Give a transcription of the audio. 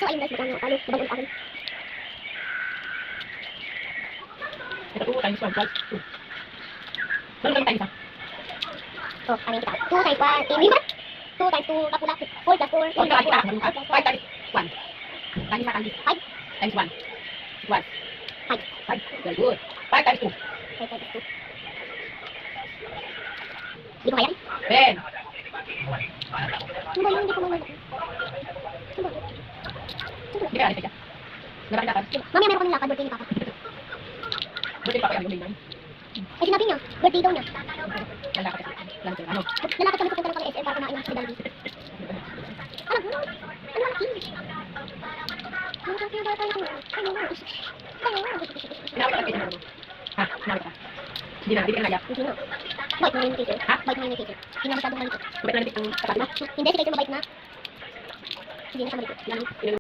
So, ayun guys, magkano talo, sabag ulit akin. Ito 2 times 1 plus 2. Ano kami times ha? So, ano yung kita? 2 times 1, hindi ba? 2 times 2, kapula, 4 plus 4, 4 times 5 times 1. Times 5 times 1 equals 5. Very good. 5 times 2. 5 times 2. Hindi ko kaya. 10. Ano ba yun? Hindi ko mamaya. Hindi kaya alis siya. Marami lakad. Mamaya meron kaming lakad, birthday ni Papa. Buti pa kaya yung main. Ay, sinabi niya, birthday daw niya. Lalakad kasi. Lang sila. Ano? Lalakad kami pupunta ng kami SM para kumain ng hospitality. Alam mo, ano ang king? Ano ang king ba tayo? Ano nga? Pinawit ka kasi mo. Ha? Pinawit ka. Hindi na. Hindi ka na naiyak. Hindi na. Bait na yung teacher. Ha? Bait na yung teacher. Hindi na masyadong malikot. Mabait na nabit ang sapat mo. Hindi, si teacher mabait na. Hindi na siya malikot. Yan.